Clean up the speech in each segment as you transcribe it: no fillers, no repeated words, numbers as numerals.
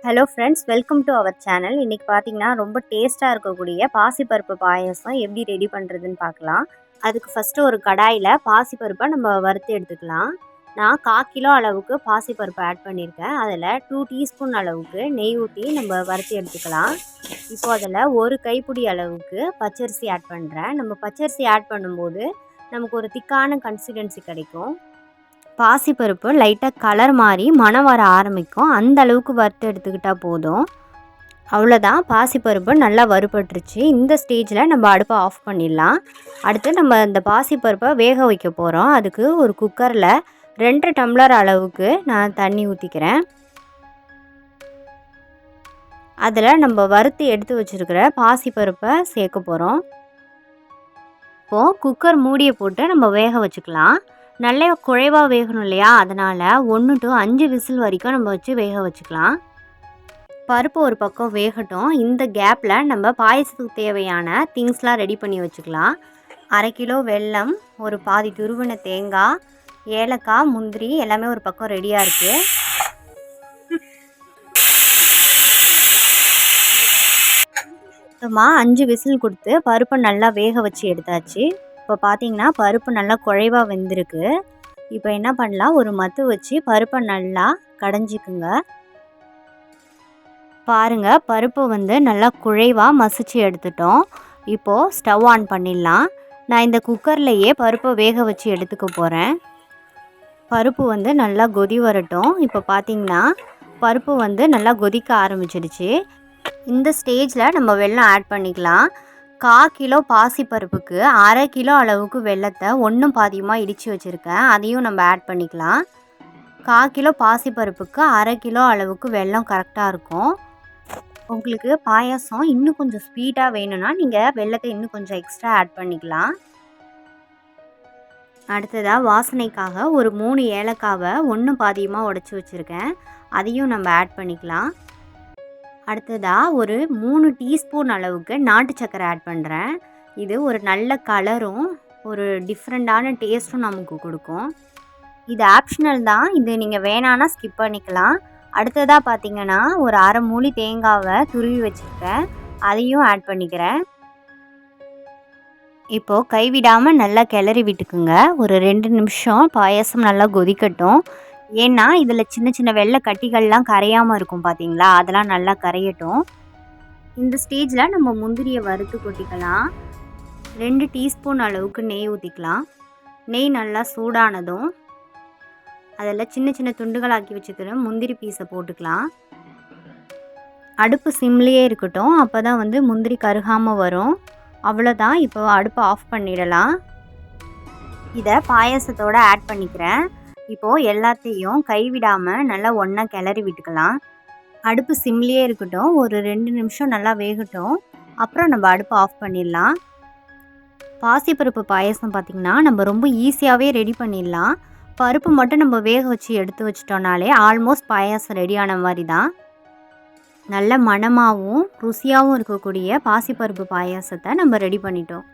Hello friends, welcome to our channel. இன்றைக்கி பார்த்தீங்கன்னா ரொம்ப டேஸ்ட்டாக இருக்கக்கூடிய பாசிப்பருப்பு பாயாசம் எப்படி ரெடி பண்ணுறதுன்னு பார்க்கலாம். அதுக்கு ஃபஸ்ட்டு ஒரு கடாயில் பாசிப்பருப்பை நம்ம வறுத்து எடுத்துக்கலாம். நான் 1/4 கிலோ அளவுக்கு பாசிப்பருப்பு ஆட் பண்ணியிருக்கேன். அதில் 2 டீஸ்பூன் அளவுக்கு நெய் ஊற்றி நம்ம வறுத்து எடுத்துக்கலாம். இப்போது அதில் ஒரு கைப்பிடி அளவுக்கு பச்சரிசி ஆட் பண்ணுறேன். நம்ம பச்சரிசி ஆட் பண்ணும்போது நமக்கு ஒரு திக்கான கன்சிஸ்டன்சி கிடைக்கும். பாசிப்பருப்பு லைட்டாக கலர் மாதிரி மணம் வர ஆரம்பிக்கும். அந்த அளவுக்கு வறுத்து எடுத்துக்கிட்டால் போதும். அவ்வளோதான், பாசிப்பருப்பு நல்லா வறுபட்டுருச்சு. இந்த ஸ்டேஜில் நம்ம அடுப்பை ஆஃப் பண்ணிடலாம். அடுத்து நம்ம இந்த பாசிப்பருப்பை வேக வைக்க போகிறோம். அதுக்கு ஒரு குக்கரில் 2 டம்ளர் அளவுக்கு நான் தண்ணி ஊற்றிக்கிறேன். அதில் நம்ம வறுத்து எடுத்து வச்சுருக்கிற பாசிப்பருப்பை சேர்க்க போகிறோம். இப்போது குக்கர் மூடியை போட்டு நம்ம வேக வச்சுக்கலாம். நல்லா குழைவாக வேகணும் இல்லையா, அதனால் 1 to 5 விசில் வரைக்கும் நம்ம வச்சு வேக வச்சுக்கலாம். பருப்பு ஒரு பக்கம் வேகட்டும். இந்த கேப்பில் நம்ம பாயசத்துக்கு தேவையான திங்ஸ்லாம் ரெடி பண்ணி வச்சுக்கலாம். 1/2 கிலோ வெல்லம், ஒரு பாதி துருவின தேங்காய், ஏலக்காய், முந்திரி எல்லாமே ஒரு பக்கம் ரெடியாக இருக்குது. மொத்தமாக 5 விசில் கொடுத்து பருப்பை நல்லா வேக வச்சு எடுத்தாச்சு. இப்போ பார்த்தீங்கன்னா பருப்பு நல்லா குழைவாக வெந்திருக்கு. இப்போ என்ன பண்ணலாம், ஒரு மத்து வச்சு பருப்பை நல்லா கடைஞ்சிக்குங்க. பாருங்கள், பருப்பு நல்லா குழைவாக மசிச்சு எடுத்துட்டோம். இப்போது ஸ்டவ் ஆன் பண்ணிடலாம். நான் இந்த குக்கர்லேயே பருப்பை வேக வச்சு எடுத்துக்க போகிறேன். பருப்பு நல்லா கொதி வரட்டும். இப்போ பார்த்தீங்கன்னா பருப்பு நல்லா கொதிக்க ஆரம்பிச்சிடுச்சு. இந்த ஸ்டேஜில் நம்ம வெல்லம் ஆட் பண்ணிக்கலாம். 1/4 கிலோ பாசிப்பருப்புக்கு 1/2 கிலோ அளவுக்கு வெல்லத்தை 1 பாதியமாக இடித்து வச்சுருக்கேன். அதையும் நம்ம ஆட் பண்ணிக்கலாம். 1/4 கிலோ பாசிப்பருப்புக்கு 1/2 கிலோ அளவுக்கு வெல்லம் கரெக்டாக இருக்கும். உங்களுக்கு பாயாசம் இன்னும் கொஞ்சம் ஸ்வீட்டாக வேணும்னா நீங்கள் வெல்லத்தை இன்னும் கொஞ்சம் எக்ஸ்ட்ரா ஆட் பண்ணிக்கலாம். அடுத்ததாக வாசனைக்காக ஒரு 3 ஏலக்காவை 1 பாதியமாக உடைச்சி வச்சுருக்கேன். அதையும் நம்ம ஆட் பண்ணிக்கலாம். அடுத்ததாக ஒரு 3 டீஸ்பூன் அளவுக்கு நாட்டு சர்க்கரை ஆட் பண்ணுறேன். இது ஒரு நல்ல கலரும் ஒரு டிஃப்ரெண்ட்டான டேஸ்ட்டும் நமக்கு கொடுக்கும். இது ஆப்ஷனல் தான், இது நீங்கள் வேணான்னா ஸ்கிப் பண்ணிக்கலாம். அடுத்ததாக பார்த்தீங்கன்னா ஒரு 1/2 மூடி தேங்காவை துருவி வச்சுருக்கேன். அதையும் ஆட் பண்ணிக்கிறேன். இப்போது கைவிடாமல் நல்லா கிளறி விட்டுக்குங்க. ஒரு 2 நிமிஷம் பாயாசம் நல்லா கொதிக்கட்டும். ஏன்னா இதில் சின்ன சின்ன வெள்ளை கட்டிகள்லாம் கரையாமல் இருக்கும் பார்த்தீங்களா, அதெல்லாம் நல்லா கரையட்டும். இந்த ஸ்டேஜில் நம்ம முந்திரியை வறுத்து கொட்டிக்கலாம். 2 டீஸ்பூன் அளவுக்கு நெய் ஊற்றிக்கலாம். நெய் நல்லா சூடானதும் அதில் சின்ன சின்ன துண்டுகளாக்கி வச்சுக்கிற முந்திரி பீஸை போட்டுக்கலாம். அடுப்பு சிம்லேயே இருக்கட்டும், அப்போ தான் முந்திரி கருகாமல் வரும். அவ்வளோதான், இப்போ அடுப்பை ஆஃப் பண்ணிடலாம். இதை பாயாசத்தோடு ஆட் பண்ணிக்கிறேன். இப்போது எல்லாத்தையும் கைவிடாமல் நல்லா ஒன்றா கிளறி விட்டுக்கலாம். அடுப்பு சிம்லேயே இருக்கட்டும், ஒரு 2 நிமிஷம் நல்லா வேகட்டும். அப்புறம் நம்ம அடுப்பை ஆஃப் பண்ணிடலாம். பாசிப்பருப்பு பாயாசம் பார்த்திங்கன்னா நம்ம ரொம்ப ஈஸியாகவே ரெடி பண்ணிடலாம். பருப்பு மட்டும் நம்ம வேக வச்சு எடுத்து வச்சிட்டோம்னாலே ஆல்மோஸ்ட் பாயாசம் ரெடியான மாதிரி தான். நல்ல மணமாகவும் ருசியாகவும் இருக்கக்கூடிய பாசிப்பருப்பு பாயாசத்தை நம்ம ரெடி பண்ணிட்டோம்.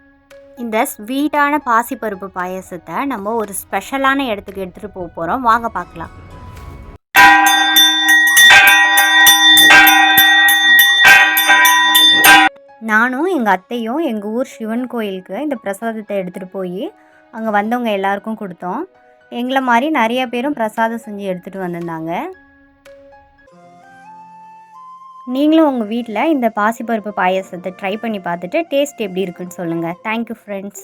இந்த ஸ்வீட்டான பாசிப்பருப்பு பாயாசத்தை நம்ம ஒரு ஸ்பெஷலான இடத்துக்கு எடுத்துகிட்டு போக போகிறோம். வாங்க பார்க்கலாம். நானும் எங்கள் அத்தையும் எங்கள் ஊர் சிவன் கோயிலுக்கு இந்த பிரசாதத்தை எடுத்துகிட்டு போய் அங்கே வந்தவங்க எல்லாருக்கும் கொடுத்தோம். எங்களை மாதிரி நிறைய பேரும் பிரசாதம் செஞ்சு எடுத்துகிட்டு வந்திருந்தாங்க. நீங்களும் உங்கள் வீட்டில் இந்த பாசிப்பருப்பு பாயாசத்தை ட்ரை பண்ணி பார்த்துட்டு டேஸ்ட் எப்படி இருக்குன்னு சொல்லுங்கள். Thank you friends.